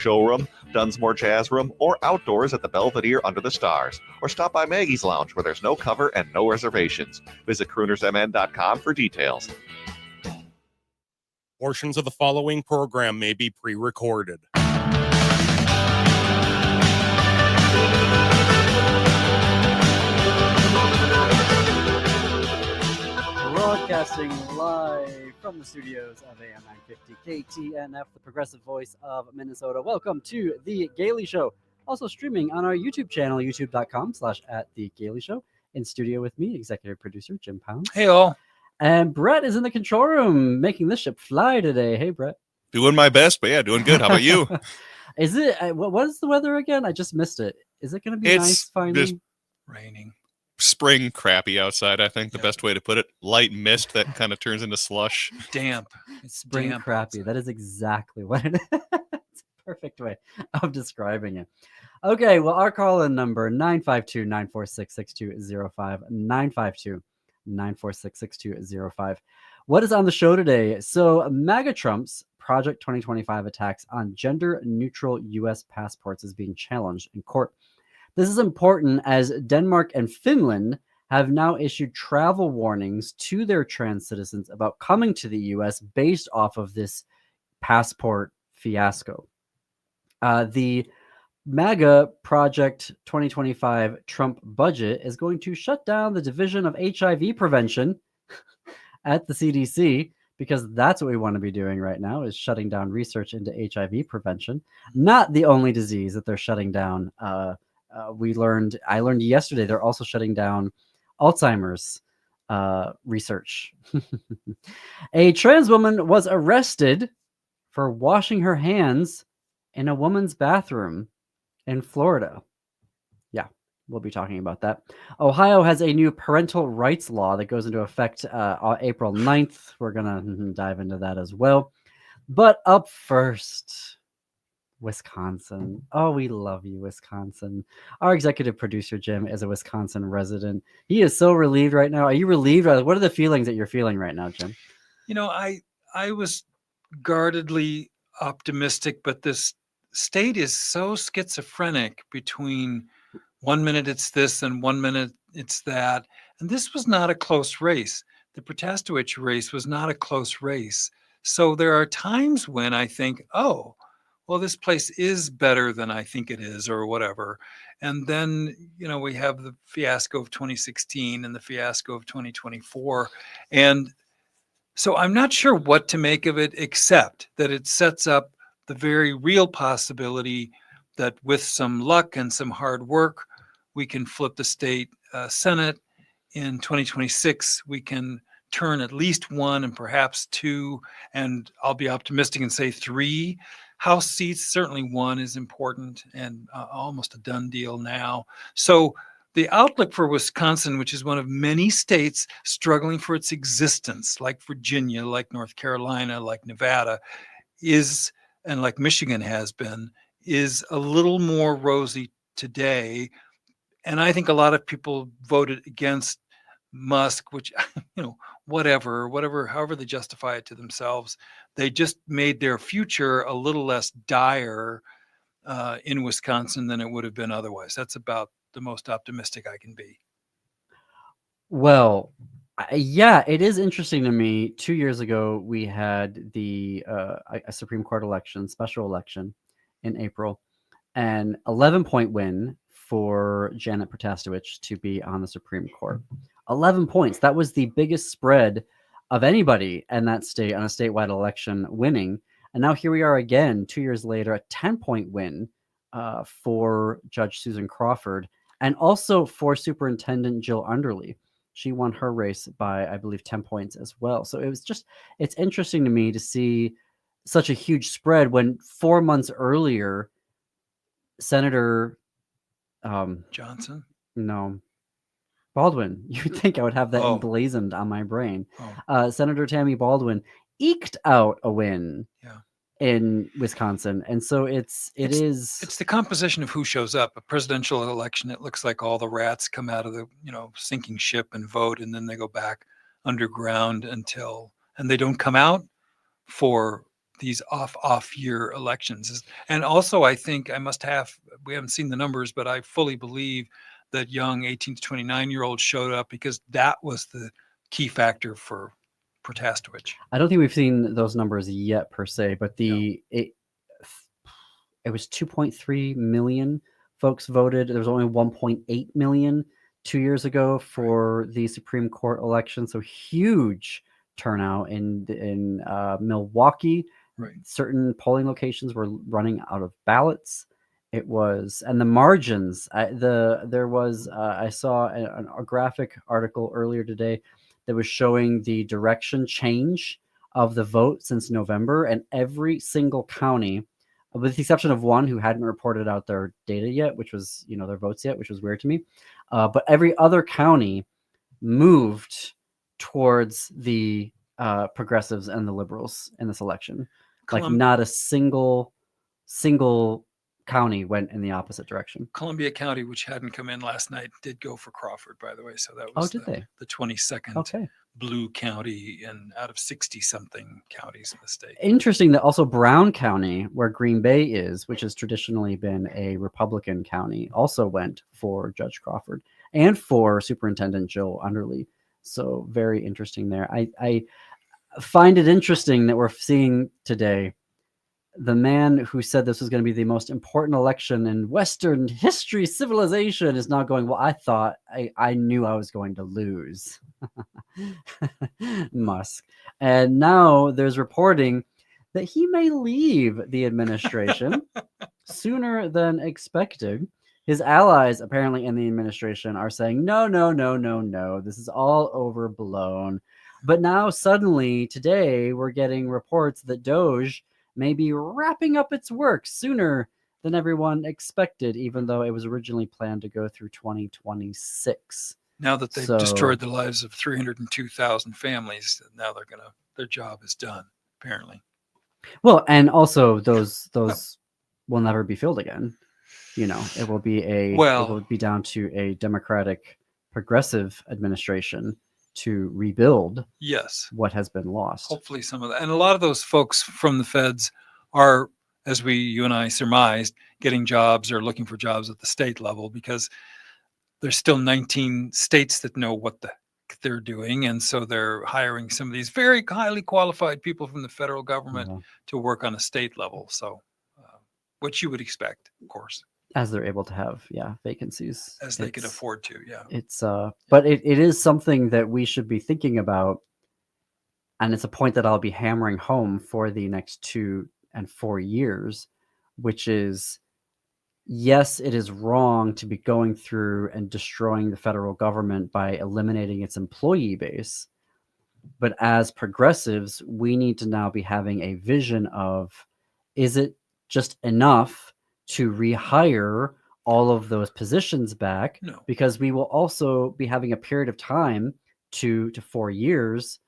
showroom, Dunsmore Jazz Room, or outdoors at the Belvedere under the stars. Or stop by Maggie's Lounge where there's no cover and no reservations. Visit croonersmn.com for details. Portions of the following program may be pre-recorded. Broadcasting live from the studios of AM 950 KTNF, the progressive voice of Minnesota. Welcome to The Gailey Show. Also streaming on our YouTube channel, youtube.com/@TheGailey Show. In studio with me, executive producer Jim Pounds. Hey all. And Brett is in the control room making this ship fly today. Hey, Brett. Doing my best, but yeah, doing good. How about you? Is it, what is the weather again? I just missed it. Is it going to be nice finally? Just Raining. spring crappy outside, I think the best way to put it. Light mist that kind of turns into slush. Damp. It's Spring damp crappy. outside. That is exactly what it is. It's a perfect way of describing it. Okay, well, our call-in number, 952-946-6205, 952-946-6205. What is on the show today? So MAGA Trump's Project 2025 attacks on gender-neutral U.S. passports is being challenged in court. This is important as Denmark and Finland have now issued travel warnings to their trans citizens about coming to the U.S. based off of this passport fiasco. The MAGA Project 2025 Trump budget is going to shut down the Division of HIV Prevention at the CDC, because that's what we want to be doing right now, is shutting down research into HIV prevention. Not the only disease that they're shutting down. I learned yesterday they're also shutting down Alzheimer's research. A trans woman was arrested for washing her hands in a woman's bathroom in Florida. Yeah, we'll be talking about that. Ohio has a new parental rights law that goes into effect on April 9th. We're going to dive into that as well. But up first, Wisconsin. Oh, we love you, Wisconsin. Our executive producer, Jim, is a Wisconsin resident. He is so relieved right now. Are you relieved? What are the feelings that you're feeling right now, Jim? You know, I was guardedly optimistic, but this state is so schizophrenic between 1 minute it's this and 1 minute it's that. And this was not a close race. The Protastowicz race was not a close race. So there are times when I think, oh, well, this place is better than I think it is, or whatever. And then, you know, we have the fiasco of 2016 and the fiasco of 2024. And so I'm not sure what to make of it, except that it sets up the very real possibility that with some luck and some hard work, we can flip the state Senate. In 2026, we can turn at least one and perhaps two, and I'll be optimistic and say 3 House seats. Certainly one is important and almost a done deal now. So the outlook for Wisconsin, which is one of many states struggling for its existence, like Virginia, like North Carolina, like Nevada, is, and like Michigan has been, is a little more rosy today. And I think a lot of people voted against Musk, which, you know, whatever, however they justify it to themselves. They just made their future a little less dire in Wisconsin than it would have been otherwise. That's about the most optimistic I can be. Well, yeah, it is interesting to me. 2 years ago, we had a Supreme Court election, special election in April, and 11-point win for Janet Protastowicz to be on the Supreme Court. 11 points. That was the biggest spread of anybody in that state on a statewide election winning. And now here we are again, 2 years later, a 10-point win for Judge Susan Crawford, and also for Superintendent Jill Underly. She won her race by, I believe, 10 points as well. So it's interesting to me to see such a huge spread when 4 months earlier, Senator Johnson? No. Baldwin. You'd think I would have that emblazoned on my brain. Senator Tammy Baldwin eked out a win in Wisconsin. And so it's the composition of who shows up. A presidential election, it looks like all the rats come out of the, sinking ship and vote, and then they go back underground and they don't come out for these off year elections. And also, I think we haven't seen the numbers, but I fully believe that young 18 to 29-year-olds showed up because that was the key factor for Protastowicz. I don't think we've seen those numbers yet per se, but it was 2.3 million folks voted. There was only 1.8 million 2 years ago for the Supreme Court election. So huge turnout in Milwaukee. Right. Certain polling locations were running out of ballots. It was, and the margins. I saw a graphic article earlier today that was showing the direction change of the vote since November, and every single county, with the exception of one who hadn't reported out their data yet, which was, their votes yet, which was weird to me. But every other county moved towards the progressives and the liberals in this election. Like not a single county went in the opposite direction. Columbia County, which hadn't come in last night, did go for Crawford, by the way. So that was the 22nd blue county and out of 60-something counties in the state. Interesting that also Brown County, where Green Bay is, which has traditionally been a Republican county, also went for Judge Crawford and for Superintendent Joe Underly. So very interesting there. I find it interesting that we're seeing today the man who said this was going to be the most important election in Western history, civilization, is now going, well, I thought I knew I was going to lose. Musk. And now there's reporting that he may leave the administration sooner than expected. His allies, apparently in the administration, are saying, no, this is all overblown. But now suddenly, today, we're getting reports that Doge may be wrapping up its work sooner than everyone expected, even though it was originally planned to go through 2026. Now that they've destroyed the lives of 302,000 families, now their job is done, apparently. Well, and also those will never be filled again. It will be down to a Democratic progressive administration to rebuild what has been lost. Hopefully some of that. And a lot of those folks from the feds are, as you and I surmised, getting jobs or looking for jobs at the state level, because there's still 19 states that know what the heck they're doing. And so they're hiring some of these very highly qualified people from the federal government to work on a state level. So what you would expect, of course. As they're able to have, vacancies. As they can afford to, It's but it is something that we should be thinking about, and it's a point that I'll be hammering home for the next 2 and 4 years, which is, yes, it is wrong to be going through and destroying the federal government by eliminating its employee base, but as progressives, we need to now be having a vision of, is it just enough to rehire all of those positions back? No. Because we will also be having a period of time, 2 to 4 years,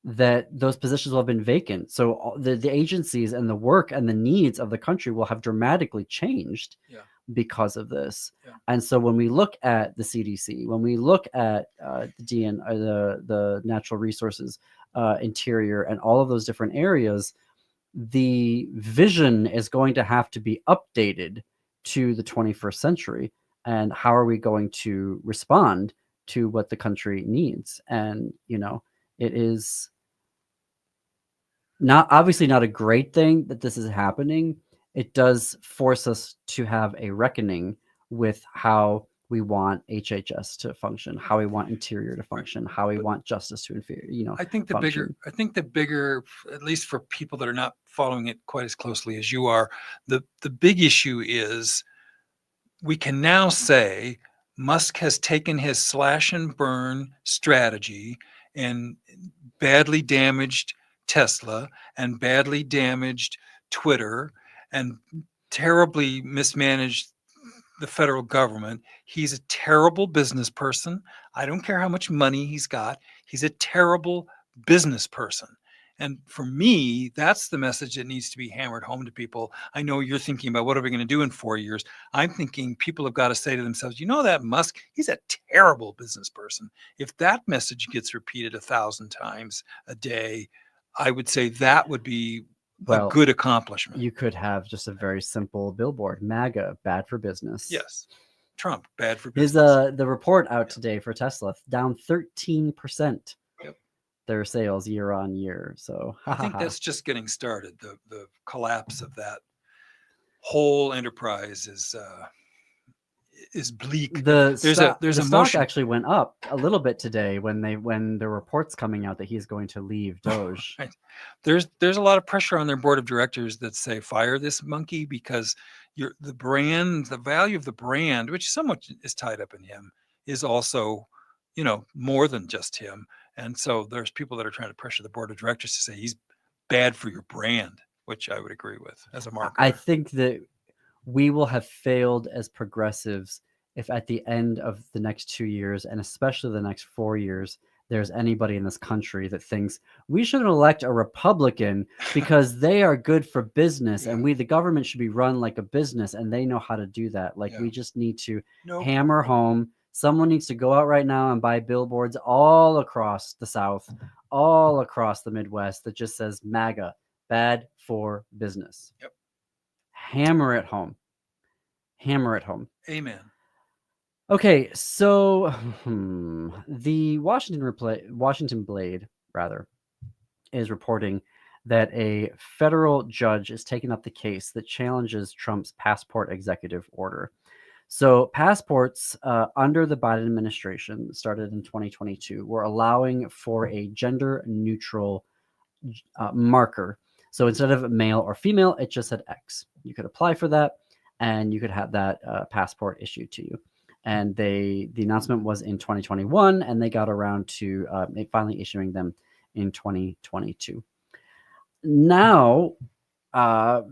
that those positions will have been vacant. So the agencies and the work and the needs of the country will have dramatically changed because of this. Yeah. And so when we look at the CDC, when we look at the natural resources, interior, and all of those different areas, the vision is going to have to be updated to the 21st century. And how are we going to respond to what the country needs? And, it is obviously not a great thing that this is happening. It does force us to have a reckoning with how we want HHS to function, how we want interior to function, how we want justice to I think the bigger, at least for people that are not following it quite as closely as you are, the big issue is we can now say Musk has taken his slash and burn strategy and badly damaged Tesla and badly damaged Twitter and terribly mismanaged the federal government. He's a terrible business person. I don't care how much money he's got. He's a terrible business person. And for me, that's the message that needs to be hammered home to people. I know you're thinking about what are we going to do in 4 years. I'm thinking people have got to say to themselves, that Musk, he's a terrible business person. If that message gets repeated 1,000 times a day, I would say that would be Well, a good accomplishment. You could have just a very simple billboard: MAGA, bad for business. Yes. Trump, bad for His business. the report out today for Tesla, down 13%. Yep. Their sales year on year. So I think that's just getting started. The collapse of that whole enterprise is bleak. the There's a stock motion. actually went up a little bit today when the reports coming out that he's going to leave Doge. Right. There's a lot of pressure on their board of directors that say fire this monkey, because the brand, the value of the brand, which somewhat is tied up in him, is also, more than just him. And so there's people that are trying to pressure the board of directors to say he's bad for your brand, which I would agree with as a marketer. I think that we will have failed as progressives if at the end of the next 2 years, and especially the next 4 years, there's anybody in this country that thinks we should elect a Republican because they are good for business, and the government should be run like a business, and they know how to do that. We just need to hammer home. Someone needs to go out right now and buy billboards all across the South, all across the Midwest that just says MAGA, bad for business. Yep. Hammer it home. Hammer it home. Amen. Okay, so the Washington Blade is reporting that a federal judge is taking up the case that challenges Trump's passport executive order. So passports under the Biden administration, started in 2022, were allowing for a gender neutral marker. So instead of male or female, it just said X. You could apply for that, and you could have that passport issued to you. And the announcement was in 2021, and they got around to finally issuing them in 2022. Now,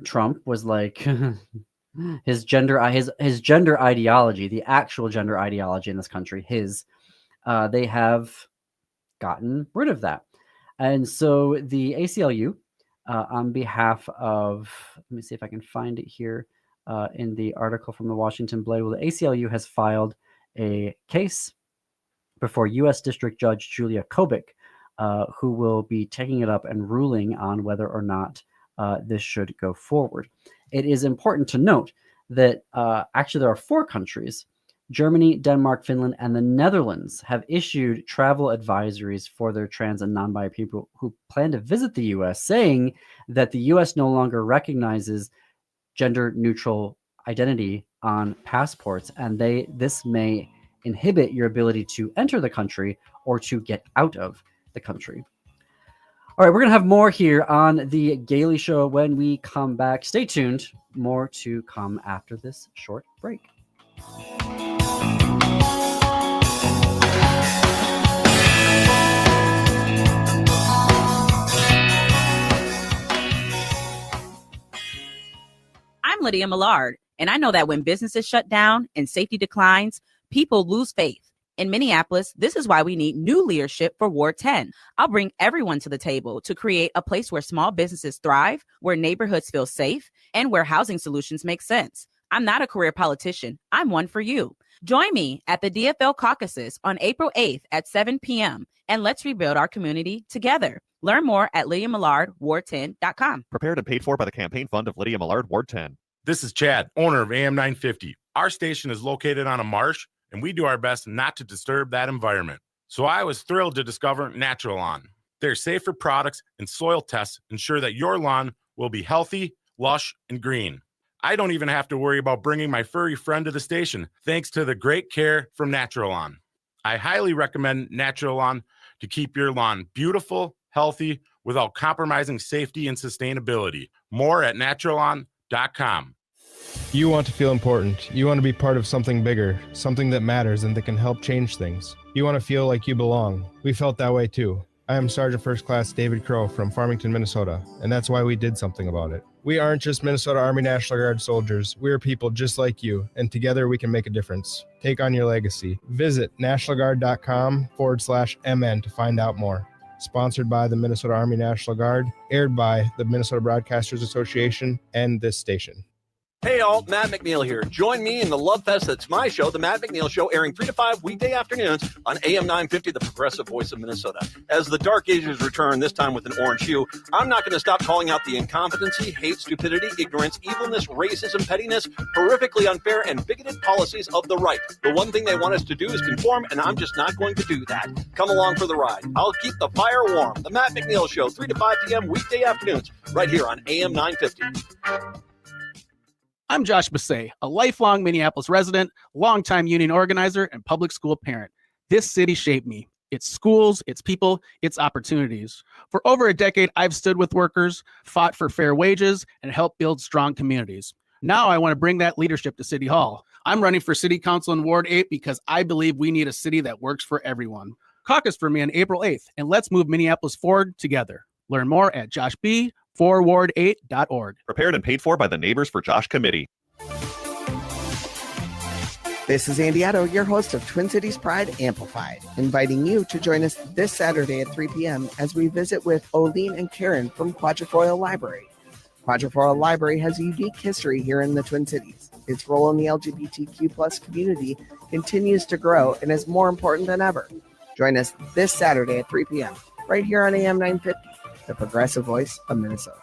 Trump was like, his gender ideology, the actual gender ideology in this country, they have gotten rid of that. And so the ACLU, on behalf of, let me see if I can find it here in the article from the Washington Blade. Well, the ACLU has filed a case before U.S. District Judge Julia Kobik, who will be taking it up and ruling on whether or not this should go forward. It is important to note that actually there are 4 countries, Germany, Denmark, Finland, and the Netherlands, have issued travel advisories for their trans and non-binary people who plan to visit the U.S., saying that the U.S. no longer recognizes gender neutral identity on passports, and this may inhibit your ability to enter the country or to get out of the country. All right, we're going to have more here on the Gailey Show when we come back. Stay tuned. More to come after this short break. I'm Lydia Millard, and I know that when businesses shut down and safety declines, people lose faith. In Minneapolis, this is why we need new leadership for Ward 10. I'll bring everyone to the table to create a place where small businesses thrive, where neighborhoods feel safe, and where housing solutions make sense. I'm not a career politician. I'm one for you. Join me at the DFL caucuses on April 8th at 7 p.m. and let's rebuild our community together. Learn more at LydiaMillardWard10.com. Prepared and paid for by the campaign fund of Lydia Millard, Ward 10. This is Chad, owner of AM 950. Our station is located on a marsh, and we do our best not to disturb that environment. So I was thrilled to discover Natural Lawn. Their safer products and soil tests ensure that your lawn will be healthy, lush, and green. I don't even have to worry about bringing my furry friend to the station, thanks to the great care from Natural Lawn. I highly recommend Natural Lawn to keep your lawn beautiful, healthy, without compromising safety and sustainability. More at naturalawn.com. You want to feel important. You want to be part of something bigger, something that matters and that can help change things. You want to feel like you belong. We felt that way too. I am Sergeant First Class David Crow from Farmington, Minnesota, and that's why we did something about it. We aren't just Minnesota Army National Guard soldiers. We are people just like you, and together we can make a difference. Take on your legacy. Visit nationalguard.com/MN to find out more. Sponsored by the Minnesota Army National Guard, aired by the Minnesota Broadcasters Association and this station. Hey all, Matt McNeil here. Join me in the love fest that's my show, The Matt McNeil Show, airing 3 to 5 weekday afternoons on AM 950, the progressive voice of Minnesota. As the dark ages return, this time with an orange hue, I'm not going to stop calling out the incompetency, hate, stupidity, ignorance, evilness, racism, pettiness, horrifically unfair, and bigoted policies of the right. The one thing they want us to do is conform, and I'm just not going to do that. Come along for the ride. I'll keep the fire warm. The Matt McNeil Show, 3 to 5 p.m. weekday afternoons, right here on AM 950. I'm Josh Bassay, a lifelong Minneapolis resident, longtime union organizer, and public school parent. This city shaped me. Its schools, its people, its opportunities. For over a decade, I've stood with workers, fought for fair wages, and helped build strong communities. Now I want to bring that leadership to City Hall. I'm running for City Council in Ward 8 because I believe we need a city that works for everyone. Caucus for me on April 8th, and let's move Minneapolis forward together. Learn more at joshb4ward8.org. Prepared and paid for by the Neighbors for Josh Committee. This is Andy Otto, your host of Twin Cities Pride Amplified, inviting you to join us this Saturday at 3 p.m. as we visit with Oline and Karen from Quatrefoil Library. Quatrefoil Library has a unique history here in the Twin Cities. Its role in the LGBTQ+ community continues to grow and is more important than ever. Join us this Saturday at 3 p.m. right here on AM 950. The progressive voice of Minnesota.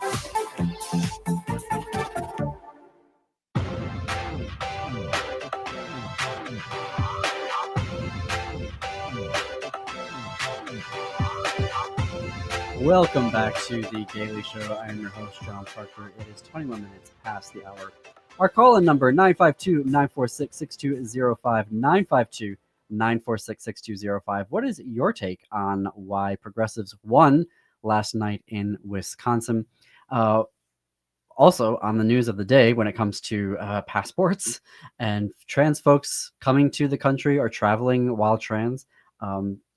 Welcome back to the Daily Show. I am your host, John Parker. It is 21 minutes past the hour. Our call-in number, 952-946-6205, 952-946-6205. What is your take on why progressives won last night in Wisconsin? Also, on the news of the day, when it comes to passports and trans folks coming to the country or traveling while trans,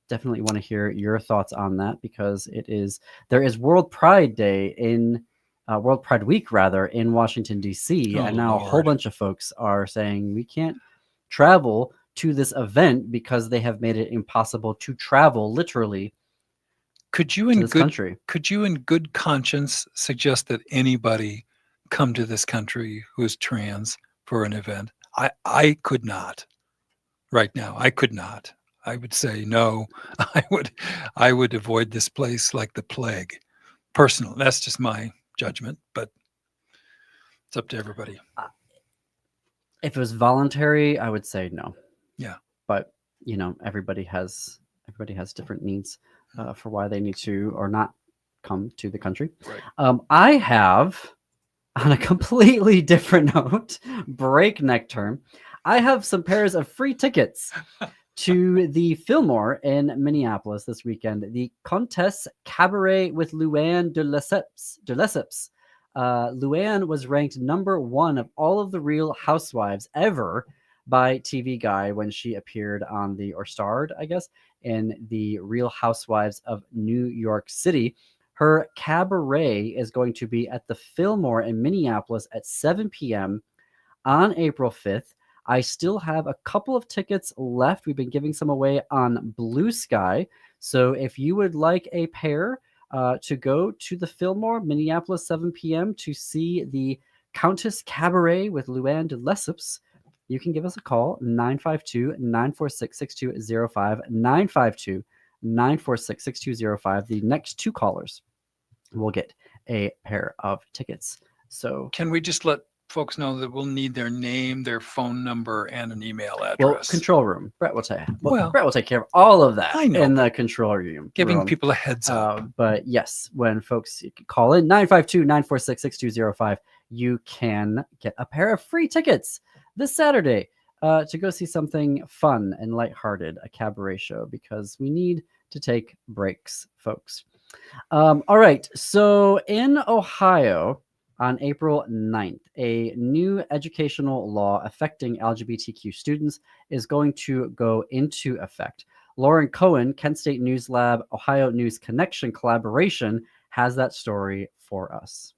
definitely want to hear your thoughts on that, because there is World Pride Day World Pride Week rather in Washington D.C. and now a whole bunch of folks are saying we can't travel to this event because they have made it impossible to travel literally. Could you in good conscience suggest that anybody come to this country who is trans for an event? I could not. Right now, I could not. I would say no. I would avoid this place like the plague. Personal. That's just my judgment, but it's up to everybody. If it was voluntary, I would say no. Yeah. But everybody has different needs for why they need to or not come to the country. Right. I have, on a completely different note, breakneck term, I have some pairs of free tickets to the Fillmore in Minneapolis this weekend. The Comtesse Cabaret with Luann de Lesseps. Luann was ranked #1 of all of the Real Housewives ever by TV Guide when she appeared starred, I guess, in the Real Housewives of New York City. Her cabaret is going to be at the Fillmore in Minneapolis at 7 p.m. on April 5th. I still have a couple of tickets left. We've been giving some away on Blue Sky. So if you would like a pair to go to the Fillmore, Minneapolis, 7 p.m. to see the Countess Cabaret with Luann de Lesseps, you can give us a call, 952-946-6205, 952-946-6205. The next two callers will get a pair of tickets. So can we just let folks know that we'll need their name, their phone number, and an email address? Well, control room. Brett will take care of all of that in the control room. Giving people a heads up. But yes, when folks call in 952-946-6205, you can get a pair of free tickets this Saturday to go see something fun and lighthearted, a cabaret show, because we need to take breaks, folks. All right. So in Ohio, on April 9th, a new educational law affecting LGBTQ students is going to go into effect. Lauren Cohen, Kent State News Lab, Ohio News Connection collaboration, has that story for us.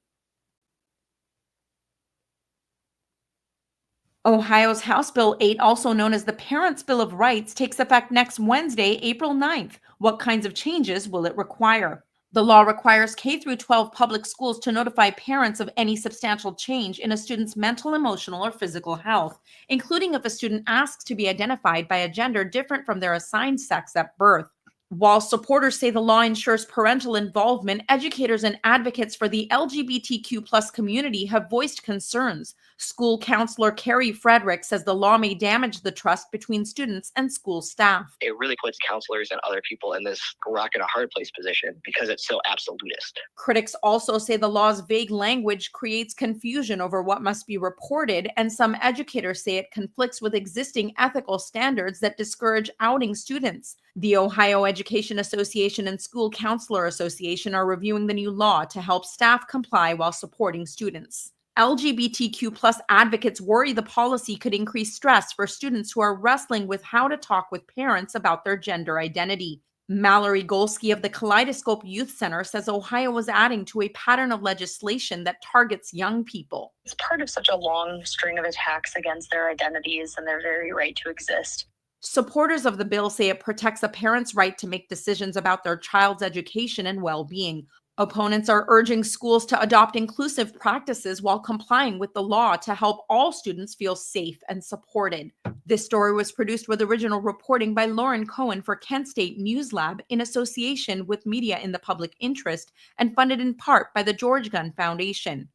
Ohio's House Bill 8, also known as the Parents' Bill of Rights, takes effect next Wednesday, April 9th. What kinds of changes will it require? The law requires K through 12 public schools to notify parents of any substantial change in a student's mental, emotional, or physical health, including if a student asks to be identified by a gender different from their assigned sex at birth. While supporters say the law ensures parental involvement, educators and advocates for the LGBTQ+ community have voiced concerns. School counselor Carrie Frederick says the law may damage the trust between students and school staff. It really puts counselors and other people in this rock and a hard place position because it's so absolutist. Critics also say the law's vague language creates confusion over what must be reported, and some educators say it conflicts with existing ethical standards that discourage outing students. The Ohio Education Association and School Counselor Association are reviewing the new law to help staff comply while supporting students. LGBTQ+ advocates worry the policy could increase stress for students who are wrestling with how to talk with parents about their gender identity. Mallory Golsky of the Kaleidoscope Youth Center says Ohio is adding to a pattern of legislation that targets young people. It's part of such a long string of attacks against their identities and their very right to exist. Supporters of the bill say it protects a parent's right to make decisions about their child's education and well-being. Opponents are urging schools to adopt inclusive practices while complying with the law to help all students feel safe and supported. This story was produced with original reporting by Lauren Cohen for Kent State News Lab in association with Media in the Public Interest and funded in part by the George Gunn Foundation.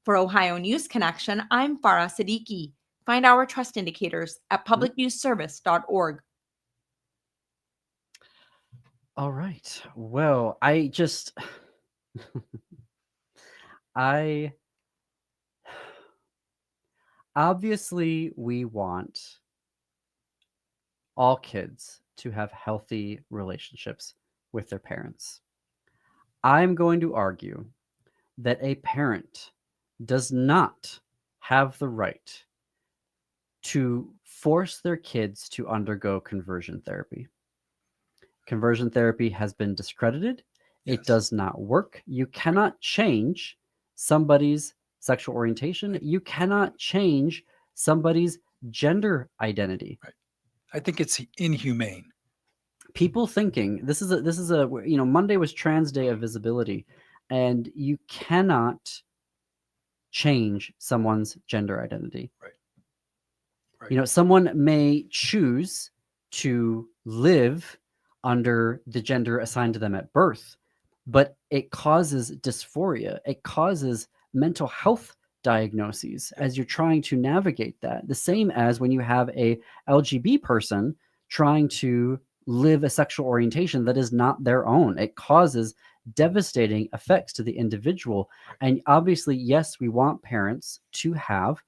For Ohio News Connection, I'm Farah Siddiqui. Find our trust indicators at publicnewsservice.org. All right. Well, obviously we want all kids to have healthy relationships with their parents. I'm going to argue that a parent does not have the right to force their kids to undergo conversion therapy. Conversion therapy has been discredited. It does not work. You cannot change somebody's sexual orientation. You cannot change somebody's gender identity. Right. I think it's inhumane. People thinking this is a Monday was Trans Day of Visibility, and you cannot change someone's gender identity. Right. Someone may choose to live under the gender assigned to them at birth, but it causes dysphoria. It causes mental health diagnoses as you're trying to navigate that. The same as when you have a LGBT person trying to live a sexual orientation that is not their own. It causes devastating effects to the individual. And obviously, yes, we want parents to have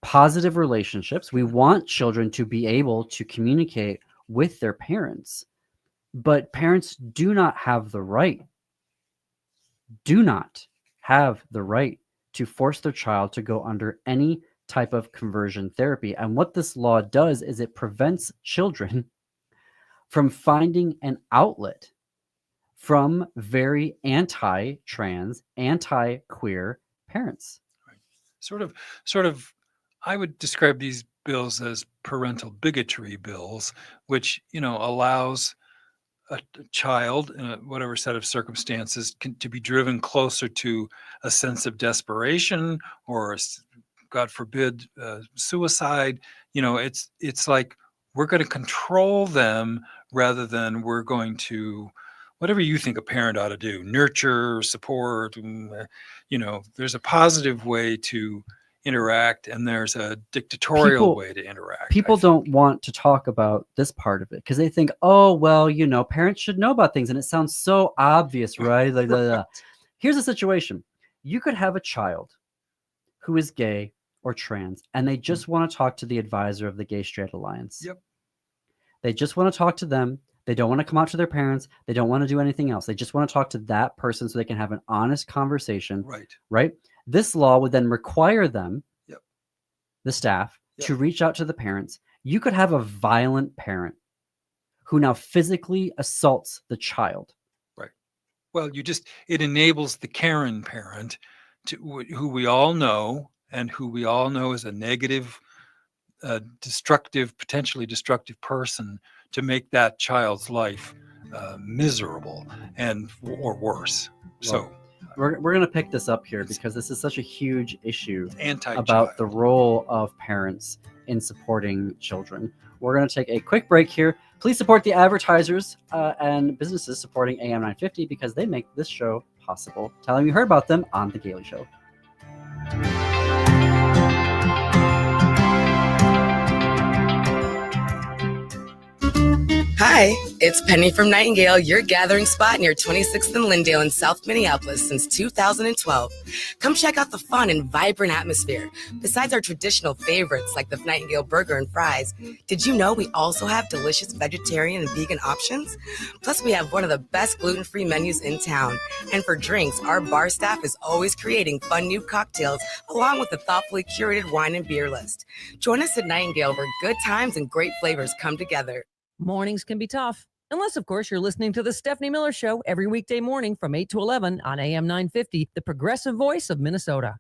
positive relationships. We want children to be able to communicate with their parents. But parents do not have the right to force their child to go under any type of conversion therapy. And what this law does is it prevents children from finding an outlet from very anti-trans, anti-queer parents. Right. Sort of, I would describe these bills as parental bigotry bills, which, allows a child in whatever set of circumstances to be driven closer to a sense of desperation or, God forbid, suicide. It's like we're going to control them rather than we're going to, whatever you think a parent ought to do, nurture, support. There's a positive way to interact and there's a dictatorial way to interact. People don't want to talk about this part of it because they think, oh, well, parents should know about things. And it sounds so obvious, right? Here's the situation. You could have a child who is gay or trans, and they just want to talk to the advisor of the Gay Straight Alliance. Yep. They just want to talk to them. They don't want to come out to their parents. They don't want to do anything else. They just want to talk to that person so they can have an honest conversation. Right? This law would then require them, the staff, to reach out to the parents. You could have a violent parent who now physically assaults the child. Right. Well, it enables the Karen parent who we all know is a negative, potentially destructive person to make that child's life miserable and or worse. So we're going to pick this up here because this is such a huge issue anti-child. about the role of parents in supporting children. We're going to take a quick break here. Please support the advertisers and businesses supporting AM 950 because they make this show possible. Tell them you heard about them on The Gailey Show. Hi, it's Penny from Nightingale, your gathering spot near 26th and Lyndale in South Minneapolis since 2012. Come check out the fun and vibrant atmosphere. Besides our traditional favorites like the Nightingale burger and fries, did you know we also have delicious vegetarian and vegan options? Plus, we have one of the best gluten-free menus in town. And for drinks, our bar staff is always creating fun new cocktails along with a thoughtfully curated wine and beer list. Join us at Nightingale where good times and great flavors come together. Mornings can be tough, unless, of course, you're listening to The Stephanie Miller Show every weekday morning from 8 to 11 on AM 950, the progressive voice of Minnesota.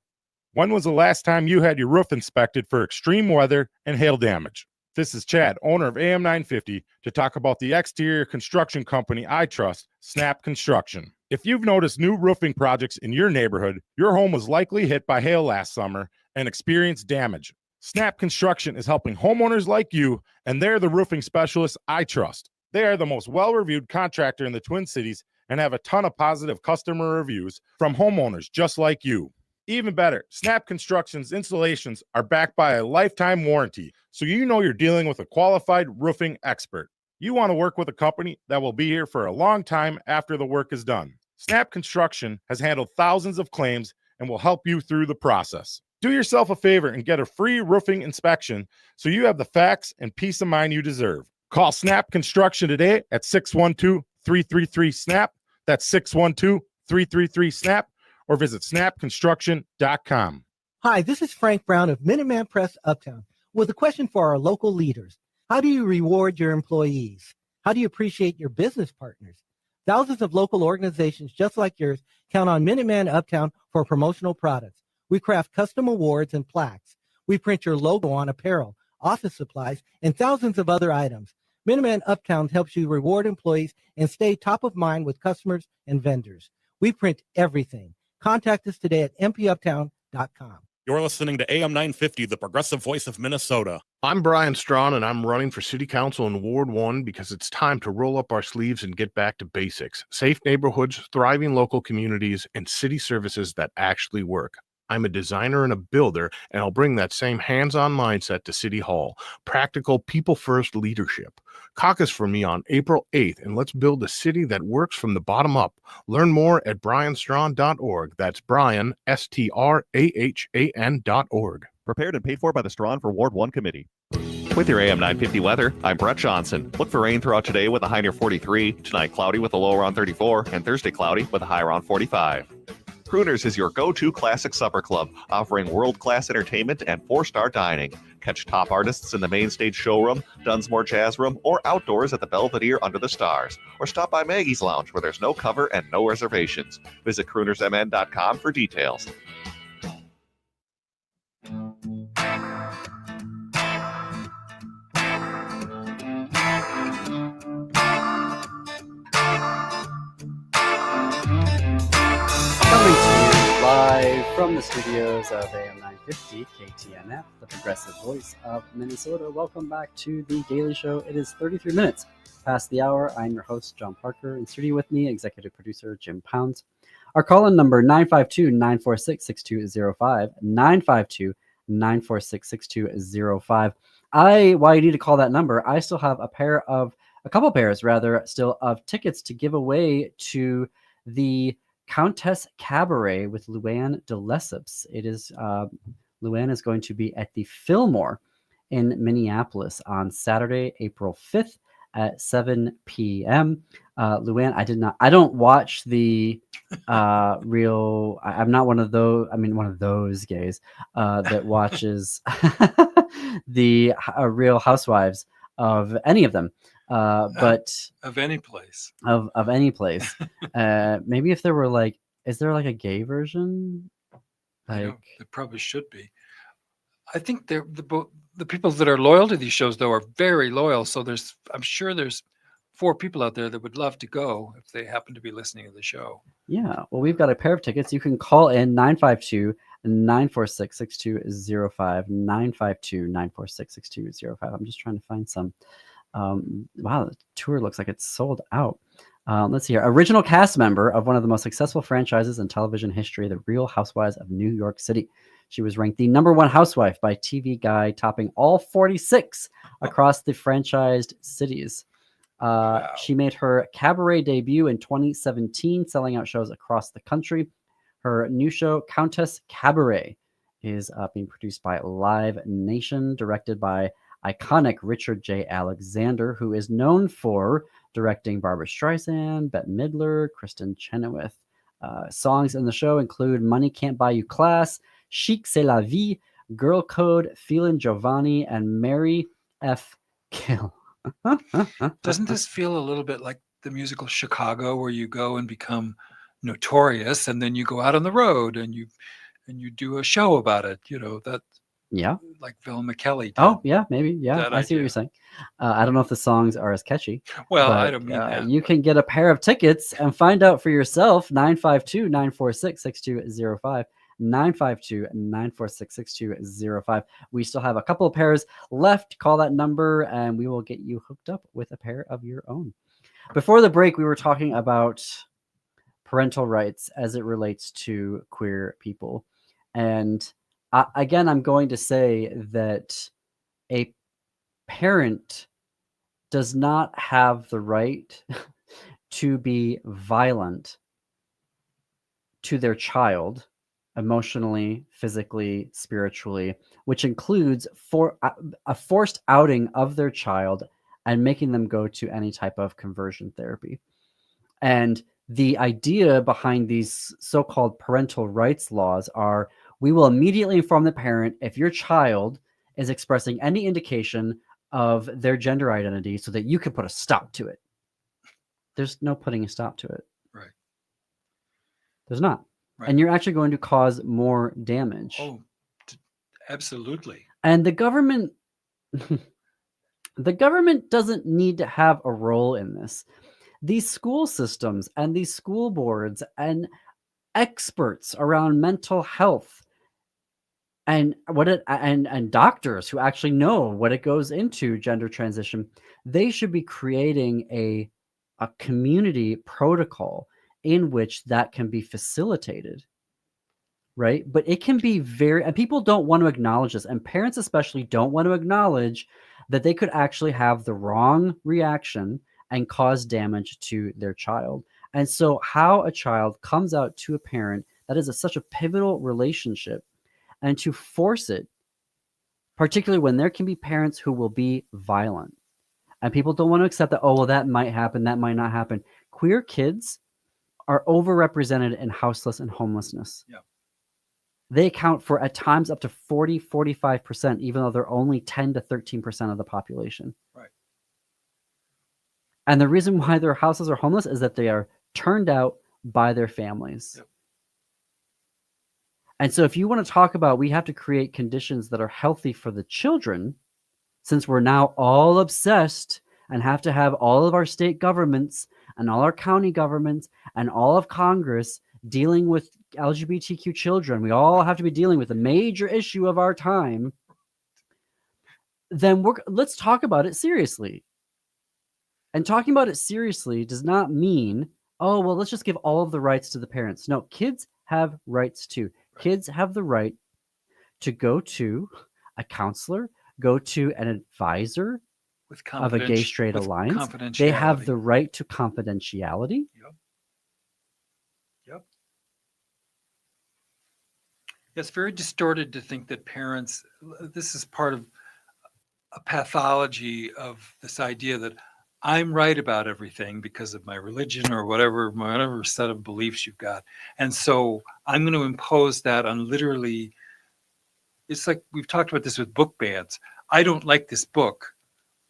When was the last time you had your roof inspected for extreme weather and hail damage? This is Chad, owner of AM 950, to talk about the exterior construction company I trust, Snap Construction. If you've noticed new roofing projects in your neighborhood, your home was likely hit by hail last summer and experienced damage. Snap Construction is helping homeowners like you, and they're the roofing specialists I trust. They are the most well-reviewed contractor in the Twin Cities and have a ton of positive customer reviews from homeowners just like you. Even better, Snap Construction's installations are backed by a lifetime warranty, so you know you're dealing with a qualified roofing expert. You want to work with a company that will be here for a long time after the work is done. Snap Construction has handled thousands of claims and will help you through the process. Do yourself a favor and get a free roofing inspection so you have the facts and peace of mind you deserve. Call Snap Construction today at 612-333-SNAP. That's 612-333-SNAP, or visit snapconstruction.com. Hi, this is Frank Brown of Minuteman Press Uptown with a question for our local leaders. How do you reward your employees? How do you appreciate your business partners? Thousands of local organizations just like yours count on Minuteman Uptown for promotional products. We craft custom awards and plaques. We print your logo on apparel, office supplies, and thousands of other items. Minuteman Uptown helps you reward employees and stay top of mind with customers and vendors. We print everything. Contact us today at mpuptown.com. You're listening to AM 950, the progressive voice of Minnesota. I'm Brian Strawn, and I'm running for City Council in Ward 1 because it's time to roll up our sleeves and get back to basics. Safe neighborhoods, thriving local communities, and city services that actually work. I'm a designer and a builder, and I'll bring that same hands-on mindset to City Hall. Practical, people-first leadership. Caucus for me on April 8th, and let's build a city that works from the bottom up. Learn more at brianstrawn.org. That's Brian, STRAHAN.org. Prepared and paid for by the Strawn for Ward 1 Committee. With your AM 950 weather, I'm Brett Johnson. Look for rain throughout today with a high near 43, tonight cloudy with a low around 34, and Thursday cloudy with a high around 45. Crooners is your go-to classic supper club, offering world-class entertainment and 4-star dining. Catch top artists in the main stage showroom, Dunsmore Jazz Room, or outdoors at the Belvedere under the stars. Or stop by Maggie's Lounge where there's no cover and no reservations. Visit croonersmn.com for details. Coming to you live from the studios of AM 950 KTNF, the progressive voice of Minnesota. Welcome back to The Gailey Show. It is 33 minutes past the hour. I'm your host, John Parker. In studio with me, executive producer Jim Pounds. Our call-in number, 952-946-6205, 952-946-6205. While you need to call that number, I still have a couple pairs still of tickets to give away to the Countess Cabaret with Luann de Lesseps. It is Luann is going to be at the Fillmore in Minneapolis on Saturday, April 5th at 7 p.m. Luann, I don't watch the I'm not one of those gays that watches the Real Housewives of any of them. But of any place, of any place. Maybe if there were is there a gay version? There probably should be. I think the people that are loyal to these shows though are very loyal. So I'm sure there's 4 people out there that would love to go if they happen to be listening to the show. Yeah. Well, we've got a pair of tickets. You can call in 952-946-6205, 952-946-6205. I'm just trying to find some. Wow, the tour looks like it's sold out. Let's see here. Original cast member of one of the most successful franchises in television history, The Real Housewives of New York City. She was ranked the #1 housewife by TV Guide, topping all 46 across the franchised cities. She made her cabaret debut in 2017, selling out shows across the country. Her new show, Countess Cabaret, is being produced by Live Nation, directed by iconic Richard J. Alexander, who is known for directing Barbra Streisand, Bette Midler, Kristen Chenoweth. Songs in the show include Money Can't Buy You Class, Chic C'est La Vie, Girl Code, Feelin' Giovanni, and Mary F. Kill. Doesn't this feel a little bit like the musical Chicago, where you go and become notorious and then you go out on the road and you do a show about it? That Yeah. like Bill McKelly did. Oh, yeah, maybe. Yeah, That I see what idea. you're saying. I don't know if the songs are as catchy. Well, I but, don't mean that, You can get a pair of tickets and find out for yourself. 952-946-6205. 952-946-6205. We still have a couple of pairs left. Call that number and we will get you hooked up with a pair of your own. Before the break, we were talking about parental rights as it relates to queer people. And again, I'm going to say that a parent does not have the right to be violent to their child emotionally, physically, spiritually, which includes a forced outing of their child and making them go to any type of conversion therapy. And the idea behind these so-called parental rights laws are, we will immediately inform the parent if your child is expressing any indication of their gender identity so that you can put a stop to it. There's no putting a stop to it. Right. There's not. Right. And you're actually going to cause more damage. Oh, absolutely. And the government doesn't need to have a role in this. These school systems and these school boards and experts around mental health and and doctors who actually know what it goes into gender transition, they should be creating a community protocol in which that can be facilitated, right? But it can be and people don't want to acknowledge this, and parents especially don't want to acknowledge that they could actually have the wrong reaction and cause damage to their child. And so how a child comes out to a parent that is such a pivotal relationship, and to force it, particularly when there can be parents who will be violent, and people don't want to accept that, oh, well, that might happen, that might not happen. Queer kids are overrepresented in houseless and homelessness. Yeah. They account for at times up to 45%, even though they're only 10 to 13% of the population. Right. And the reason why their houses are homeless is that they are turned out by their families. Yep. And so if you want to talk about, we have to create conditions that are healthy for the children, since we're now all obsessed and have to have all of our state governments and all our county governments and all of Congress dealing with LGBTQ children, we all have to be dealing with a major issue of our time, then let's talk about it seriously. And talking about it seriously does not mean, oh, well, let's just give all of the rights to the parents. No, kids have rights too. Kids have the right to go to a counselor, go to an advisor of a gay straight alliance. They have the right to confidentiality. Yep. It's very distorted to think that parents, this is part of a pathology of this idea that I'm right about everything because of my religion or whatever set of beliefs you've got. And so I'm going to impose that on literally, it's like we've talked about this with book bans. I don't like this book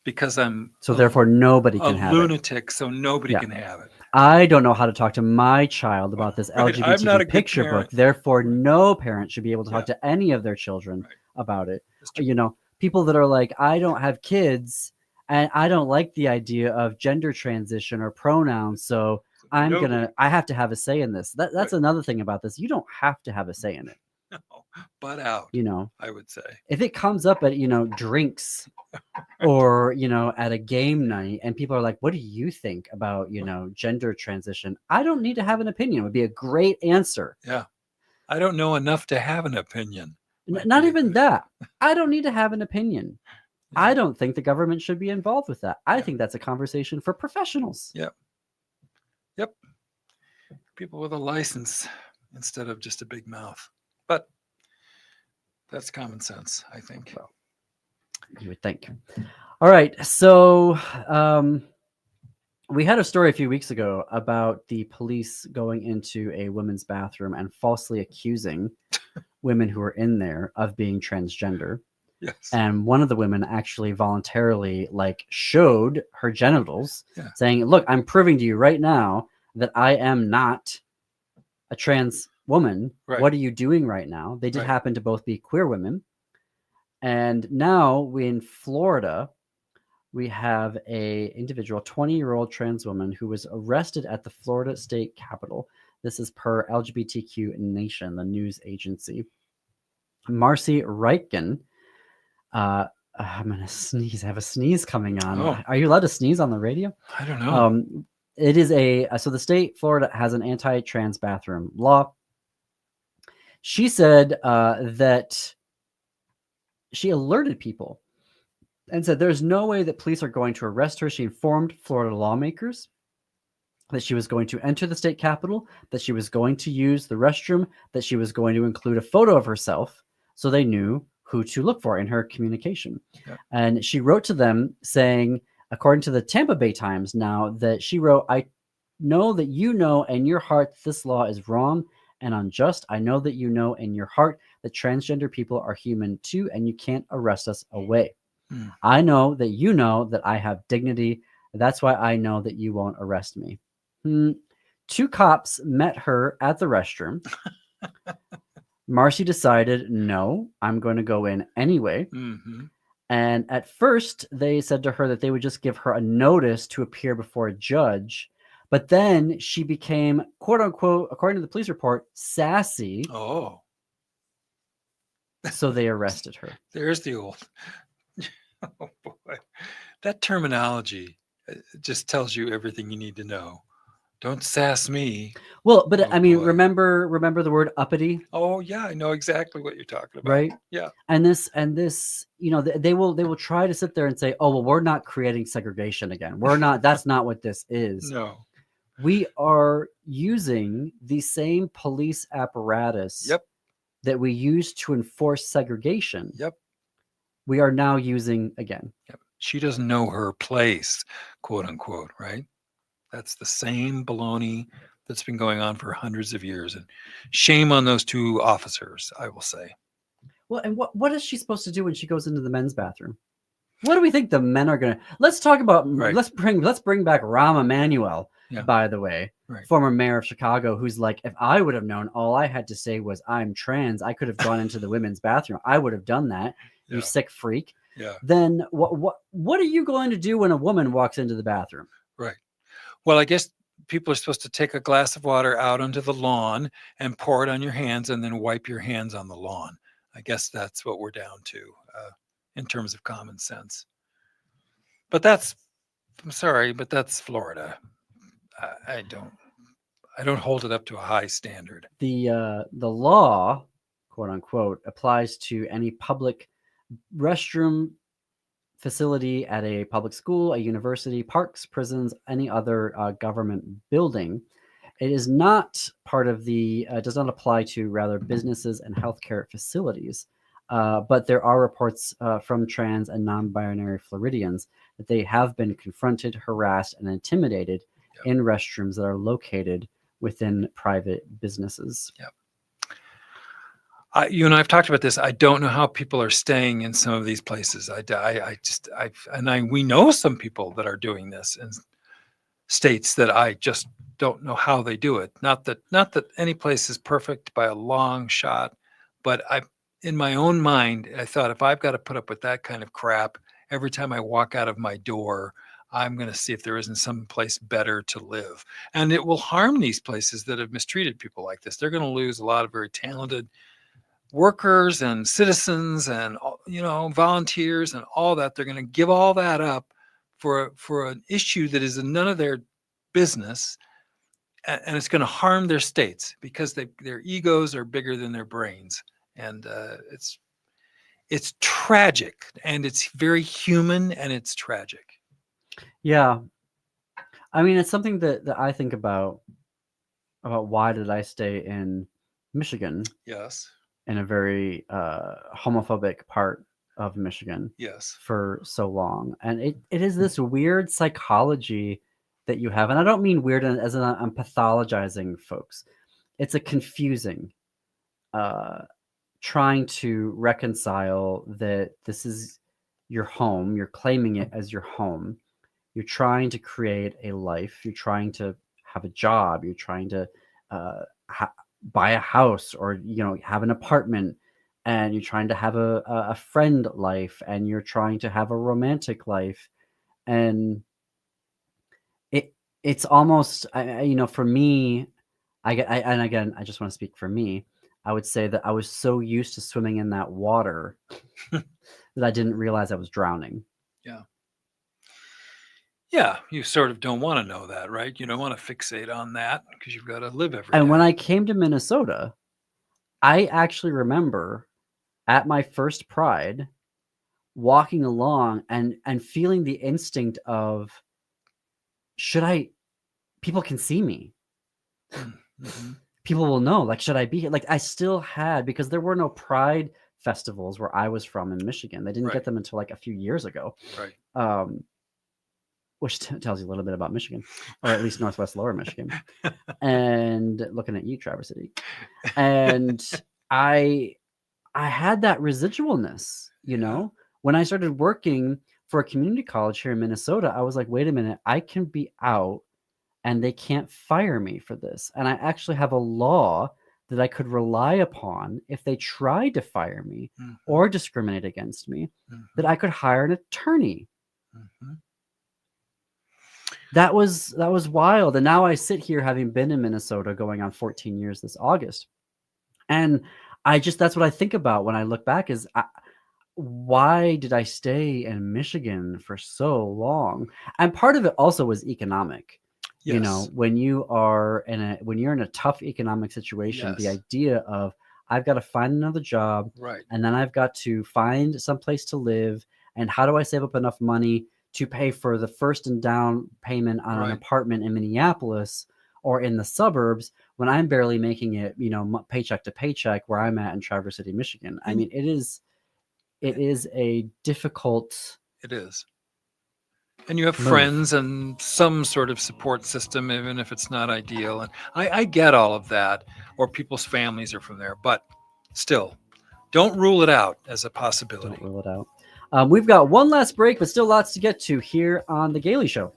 because I'm therefore nobody can have lunatic, so nobody can have it. I don't know how to talk to my child about this LGBT picture book. Therefore, no parent should be able to talk to any of their children about it. You know, people that are like, I don't have kids and I don't like the idea of gender transition or pronouns. So I have to have a say in this. That's another thing about this. You don't have to have a say in it. No, butt out. I would say if it comes up at drinks or at a game night and people are like, what do you think about gender transition? I don't need to have an opinion would be a great answer. Yeah, I don't know enough to have an opinion. Not even that. I don't need to have an opinion. I don't think the government should be involved with that. I think that's a conversation for professionals. Yep. People with a license instead of just a big mouth. But that's common sense, I think. Well, you would think. All right. So we had a story a few weeks ago about the police going into a women's bathroom and falsely accusing women who were in there of being transgender. Yes. And one of the women actually voluntarily showed her genitals, saying, look, I'm proving to you right now that I am not a trans woman. Right. What are you doing right now? They did happen to both be queer women. And now in Florida, we have a individual, 20-year-old trans woman who was arrested at the Florida State Capitol. This is per LGBTQ Nation, the news agency. Marcy Reitgen. I'm going to sneeze. I have a sneeze coming on. Oh. Are you allowed to sneeze on the radio? I don't know. It is so the state, Florida, has an anti-trans bathroom law. She said that she alerted people and said there's no way that police are going to arrest her. She informed Florida lawmakers that she was going to enter the state capitol, that she was going to use the restroom, that she was going to include a photo of herself so they knew who to look for in her communication. Yeah. And she wrote to them saying, according to the Tampa Bay Times now, that she wrote, I know that you know in your heart this law is wrong and unjust. I know that you know in your heart that transgender people are human too, and you can't arrest us away. I know that you know that I have dignity. That's why I know that you won't arrest me. 2 cops met her at the restroom. Marcy decided, no, I'm going to go in anyway. Mm-hmm. And at first, they said to her that they would just give her a notice to appear before a judge. But then she became, quote unquote, according to the police report, sassy. Oh. So they arrested her. There's the old. Oh, boy. That terminology just tells you everything you need to know. Don't sass me. Well, but I mean, remember the word uppity? Oh yeah, I know exactly what you're talking about. Right? Yeah. And this, they will try to sit there and say, oh, well, we're not creating segregation again. We're not, that's not what this is. No. We are using the same police apparatus that we used to enforce segregation. Yep. We are now using again. Yep. She doesn't know her place, quote unquote, right? That's the same baloney that's been going on for hundreds of years. And shame on those 2 officers, I will say. Well, and what is she supposed to do when she goes into the men's bathroom? What do we think the men are going to... Let's talk about... Right. Let's bring back Rahm Emanuel, by the way, former mayor of Chicago, who's like, if I would have known all I had to say was I'm trans, I could have gone into the women's bathroom. I would have done that, you sick freak. Yeah. Then what are you going to do when a woman walks into the bathroom? Right. Well, I guess people are supposed to take a glass of water out onto the lawn and pour it on your hands and then wipe your hands on the lawn. I guess that's what we're down to in terms of common sense. But I'm sorry, but that's Florida. I don't hold it up to a high standard. The law, quote unquote, applies to any public restroom facility at a public school, a university, parks, prisons, any other government building. It is not part of does not apply to rather businesses and healthcare facilities. But there are reports from trans and non-binary Floridians that they have been confronted, harassed, and intimidated in restrooms that are located within private businesses. Yep. You and I have talked about this. I don't know how people are staying in some of these places. We know some people that are doing this in states that I just don't know how they do it. Not that any place is perfect by a long shot, but in my own mind, I thought if I've got to put up with that kind of crap every time I walk out of my door, I'm going to see if there isn't some place better to live. And it will harm these places that have mistreated people like this. They're going to lose a lot of very talented workers and citizens and, volunteers and all that. They're going to give all that up for an issue that is none of their business. And it's going to harm their states because their egos are bigger than their brains. And it's tragic, and it's very human, and it's tragic. Yeah. I mean, it's something that I think about why did I stay in Michigan? Yes. In a very homophobic part of Michigan. Yes. For so long. And it is this weird psychology that you have. And I don't mean weird as in I'm pathologizing folks. It's a confusing trying to reconcile that this is your home. You're claiming it as your home. You're trying to create a life. You're trying to have a job. You're trying to buy a house or, have an apartment, and you're trying to have a friend life, and you're trying to have a romantic life. And it's almost, for me, and again, I just want to speak for me. I would say that I was so used to swimming in that water that I didn't realize I was drowning. Yeah. Yeah, you sort of don't want to know that, right? You don't want to fixate on that because you've got to live every day. And when I came to Minnesota, I actually remember at my first Pride walking along and feeling the instinct of, people can see me. Mm-hmm. People will know, like, should I be here? Like, I still had, because there were no Pride festivals where I was from in Michigan. They didn't get them until like a few years ago. Right. Which tells you a little bit about Michigan, or at least Northwest Lower Michigan. And looking at you, Traverse City. And I had that residualness, when I started working for a community college here in Minnesota. I was like, wait a minute, I can be out and they can't fire me for this. And I actually have a law that I could rely upon if they tried to fire me or discriminate against me, that I could hire an attorney. That was wild. And now I sit here having been in Minnesota going on 14 years this August. And that's what I think about when I look back is why did I stay in Michigan for so long? And part of it also was economic. Yes. When you're in a tough economic situation, the idea of I've got to find another job, right, and then I've got to find some place to live, and how do I save up enough money to pay for the first and down payment on an apartment in Minneapolis or in the suburbs when I'm barely making it, paycheck to paycheck where I'm at in Traverse City, Michigan. I mean, it is a difficult. It is. And you have friends and some sort of support system, even if it's not ideal. And I get all of that, or people's families are from there, but still, don't rule it out as a possibility. Don't rule it out. We've got one last break, but still lots to get to here on The Gailey Show.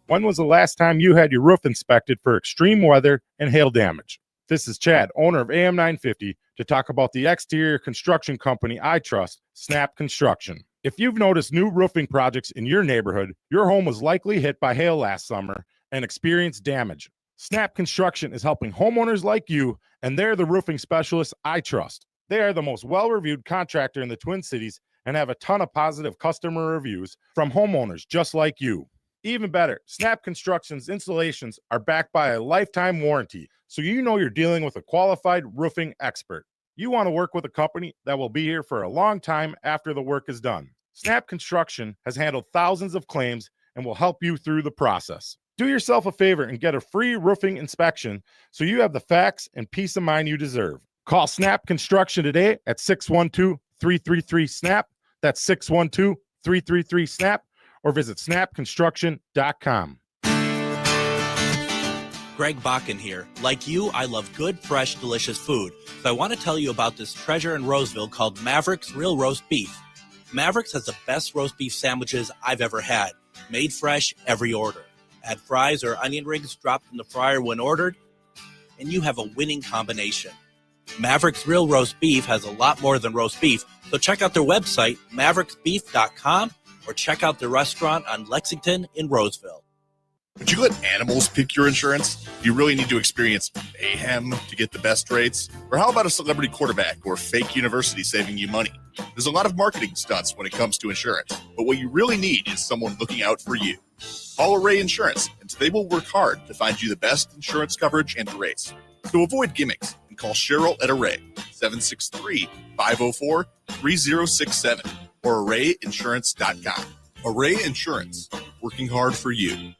When was the last time you had your roof inspected for extreme weather and hail damage? This is Chad, owner of AM 950, to talk about the exterior construction company I trust, Snap Construction. If you've noticed new roofing projects in your neighborhood, your home was likely hit by hail last summer and experienced damage. Snap Construction is helping homeowners like you, and they're the roofing specialists I trust. They are the most well-reviewed contractor in the Twin Cities and have a ton of positive customer reviews from homeowners just like you. Even better, Snap Construction's installations are backed by a lifetime warranty, so you know you're dealing with a qualified roofing expert. You want to work with a company that will be here for a long time after the work is done. Snap Construction has handled thousands of claims and will help you through the process. Do yourself a favor and get a free roofing inspection so you have the facts and peace of mind you deserve. Call Snap Construction today at 612-333-SNAP. That's 612-333-SNAP. Or visit snapconstruction.com. Greg Bakken here. Like you, I love good, fresh, delicious food. So I want to tell you about this treasure in Roseville called Maverick's Real Roast Beef. Maverick's has the best roast beef sandwiches I've ever had. Made fresh every order. Add fries or onion rings dropped in the fryer when ordered, and you have a winning combination. Maverick's Real Roast Beef has a lot more than roast beef, so check out their website, mavericksbeef.com, or check out their restaurant on Lexington in Roseville. Would you let animals pick your insurance? Do you really need to experience mayhem to get the best rates? Or how about a celebrity quarterback or fake university saving you money? There's a lot of marketing stunts when it comes to insurance, but what you really need is someone looking out for you. Call Array Insurance, and they will work hard to find you the best insurance coverage and rates. So avoid gimmicks and call Cheryl at Array, 763-504-3067, or arrayinsurance.com. Array Insurance, working hard for you.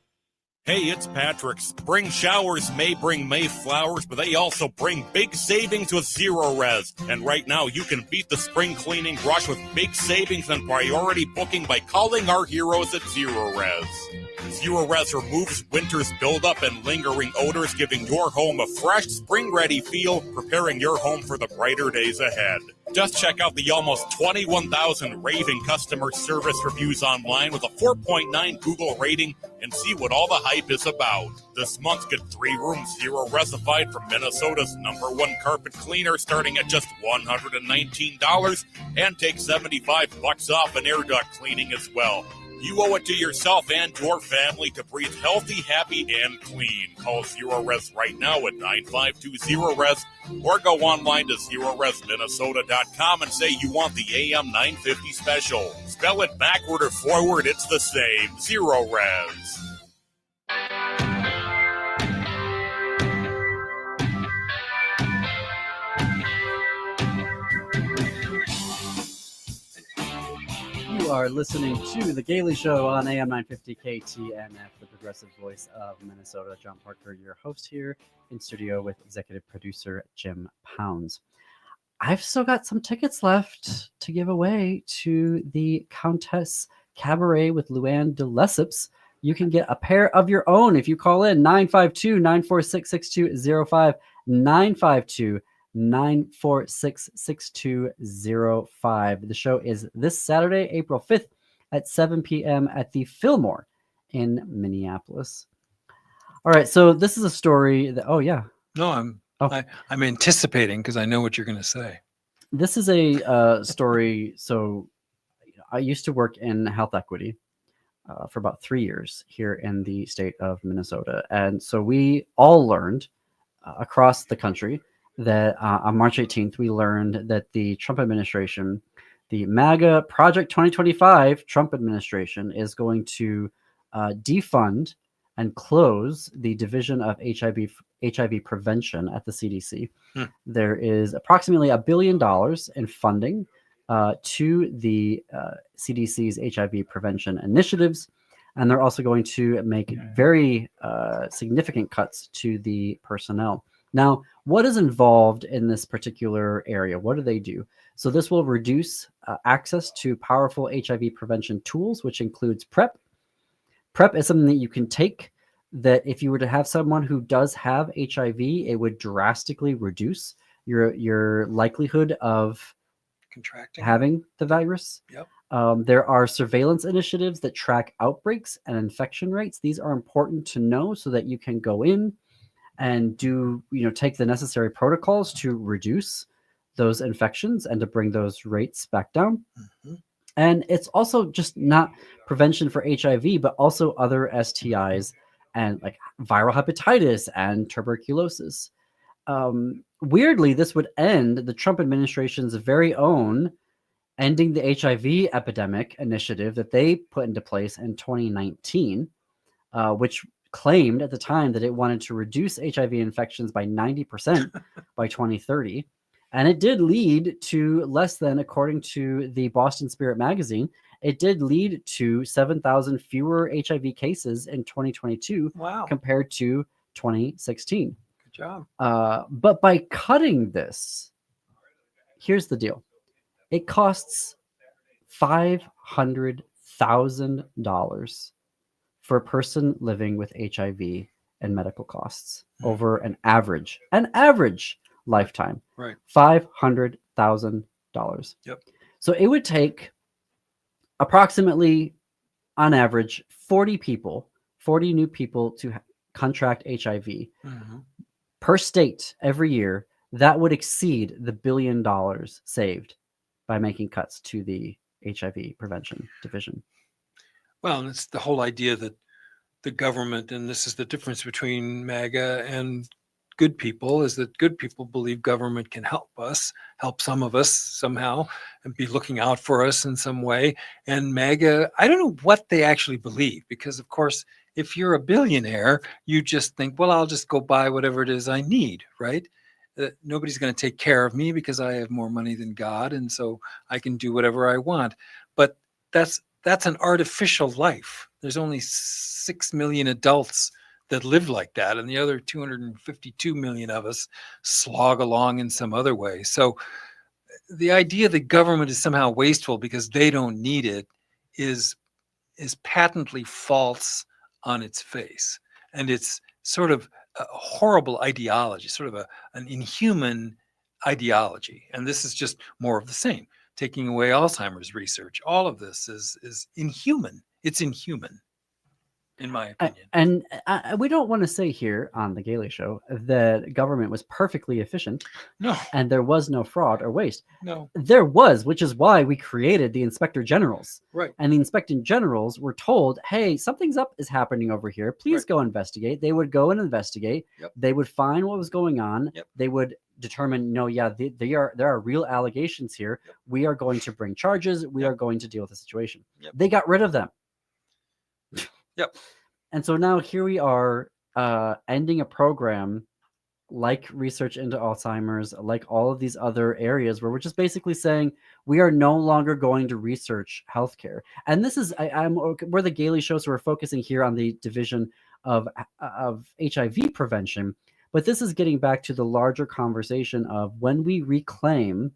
Hey, it's Patrick. Spring showers may bring May flowers, but they also bring big savings with Zero Res. And right now, you can beat the spring cleaning rush with big savings and priority booking by calling our heroes at Zero Res. Zero Res removes winter's buildup and lingering odors, giving your home a fresh, spring-ready feel, preparing your home for the brighter days ahead. Just check out the almost 21,000 raving customer service reviews online with a 4.9 Google rating and see what all the hype is about. This month, get 3 rooms Zero Resified from Minnesota's #1 carpet cleaner starting at just $119 and take $75 off an air duct cleaning as well. You owe it to yourself and your family to breathe healthy, happy, and clean. Call Zero Res right now at 952-ZERO-RES or go online to ZeroResMinnesota.com and say you want the AM 950 special. Spell it backward or forward, it's the same. Zero Res. You are listening to The Gailey Show on AM 950 KTNF, the progressive voice of Minnesota. John Parker, your host here in studio with executive producer Jim Pounds. I've still got some tickets left to give away to the Countess Cabaret with Luann de Lesseps. You can get a pair of your own if you call in 952-946-6205, 952-946-6205. The show is this Saturday, April 5th at 7 p.m. at the Fillmore in Minneapolis. All right, so this is a story that, No, I'm anticipating because I know what you're going to say. This is a story. So I used to work in health equity for about 3 years here in the state of Minnesota. And so we all learned across the country that on March 18th, we learned that the Trump administration, the MAGA Project 2025 Trump administration, is going to defund and close the Division of HIV Prevention at the CDC. There is approximately $1 billion in funding to the CDC's HIV prevention initiatives. And they're also going to make very significant cuts to the personnel. Now, what is involved in this particular area? What do they do? So this will reduce access to powerful HIV prevention tools, which includes PrEP. PrEP is something that you can take that if you were to have someone who does have HIV, it would drastically reduce your likelihood of contracting, having the virus. Yep. There are surveillance initiatives that track outbreaks and infection rates. These are important to know so that you can go in and take the necessary protocols to reduce those infections and to bring those rates back down. Mm-hmm. And it's also just not prevention for HIV, but also other STIs and like viral hepatitis and tuberculosis. Weirdly, this would end the Trump administration's very own ending the HIV epidemic initiative that they put into place in 2019, which claimed at the time that it wanted to reduce HIV infections by 90% by 2030. And it did lead to less than, according to the Boston Spirit magazine, it did lead to 7,000 fewer HIV cases in 2022 compared to 2016. Good job. But by cutting this, here's the deal. It costs $500,000 for a person living with HIV and medical costs over an average lifetime. Right. $500,000. Yep. So it would take approximately, on average, 40 people 40 new people to contract HIV Mm-hmm. per state every year, that would exceed the $1 billion saved by making cuts to the HIV prevention division. Well, and it's the whole idea that the government, and this is the difference between MAGA and good people, is that good people believe government can help us, help some of us somehow, and be looking out for us in some way. And MAGA, I don't know what they actually believe, because of course, if you're a billionaire, you just think, well, I'll just go buy whatever it is I need, right? Nobody's going to take care of me because I have more money than God, and so I can do whatever I want. But that's an artificial life. There's only 6 million adults that live like that, and the other 252 million of us slog along in some other way. So the idea that government is somehow wasteful because they don't need it is patently false on its face. And it's sort of a horrible ideology, sort of an inhuman ideology. And this is just more of the same. Taking away Alzheimer's research, all of this is inhuman. It's inhuman, in my opinion. And we don't want to say here on the Gailey Show that government was perfectly efficient. No. And there was no fraud or waste. No. There was, which is why we created the Inspector Generals. Right. And the Inspector Generals were told, hey, something's up is happening over here. Please go investigate. They would go and investigate. Yep. They would find what was going on. Yep. They would determine, no, yeah, there are real allegations here. Yep. We are going to bring charges. We are going to deal with the situation. Yep. They got rid of them. Yep. And so now here we are ending a program like research into Alzheimer's, like all of these other areas where we're just basically saying we are no longer going to research healthcare. And this is, we're the Gailey Show, so we're focusing here on the division of HIV prevention. But this is getting back to the larger conversation of when we reclaim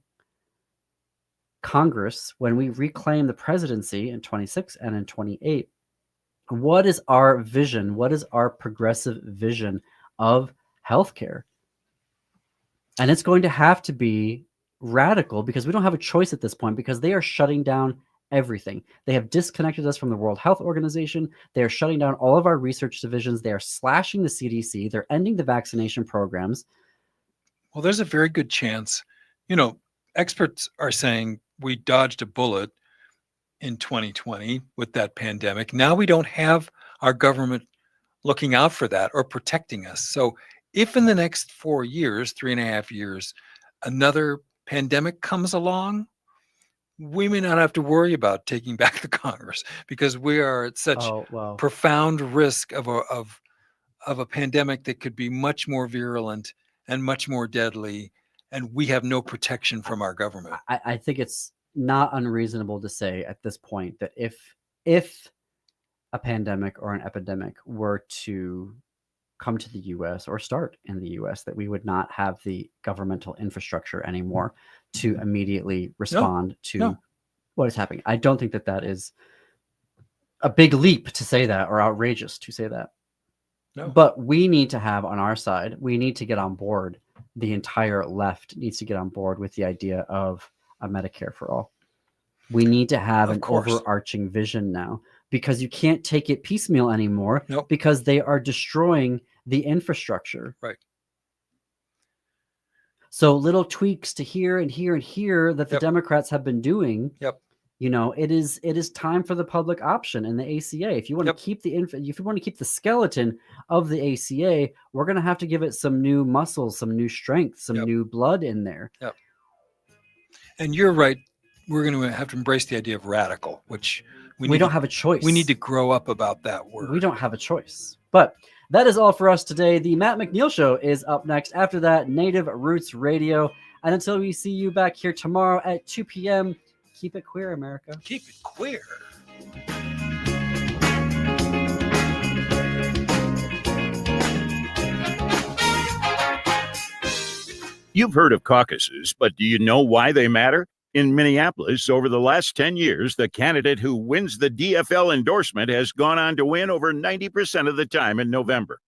Congress, when we reclaim the presidency in 26 and in 28, what is our vision? What is our progressive vision of healthcare? And it's going to have to be radical because we don't have a choice at this point because they are shutting down everything. They have disconnected us from the World Health Organization. They are shutting down all of our research divisions. They are slashing the CDC. They're ending the vaccination programs. Well, there's a very good chance, experts are saying we dodged a bullet in 2020 with that pandemic. Now we don't have our government looking out for that or protecting us. So if in the next 4 years, 3.5 years, another pandemic comes along, we may not have to worry about taking back the Congress because we are at such profound risk of a pandemic that could be much more virulent and much more deadly, and we have no protection from our government. I think it's not unreasonable to say at this point that if a pandemic or an epidemic were to come to the U.S. or start in the U.S., that we would not have the governmental infrastructure anymore to immediately respond to what is happening. I don't think that is a big leap to say that or outrageous to say that. No. But we need to have on our side, we need to get on board. The entire left needs to get on board with the idea of a Medicare for all. We need to have an overarching vision now because you can't take it piecemeal anymore because they are destroying the infrastructure. Right. So little tweaks to here and here and here that the Democrats have been doing. Yep. It is time for the public option in the ACA. If you want to keep if you want to keep the skeleton of the ACA, we're going to have to give it some new muscles, some new strength, some new blood in there. Yep. And you're right. We're going to have to embrace the idea of radical, which we don't have a choice. We need to grow up about that word. We don't have a choice. But that is all for us today. The Matt McNeil Show is up next. After that, Native Roots Radio. And until we see you back here tomorrow at 2 p.m., keep it queer, America. Keep it queer. You've heard of caucuses, but do you know why they matter? In Minneapolis, over the last 10 years, the candidate who wins the DFL endorsement has gone on to win over 90% of the time in November.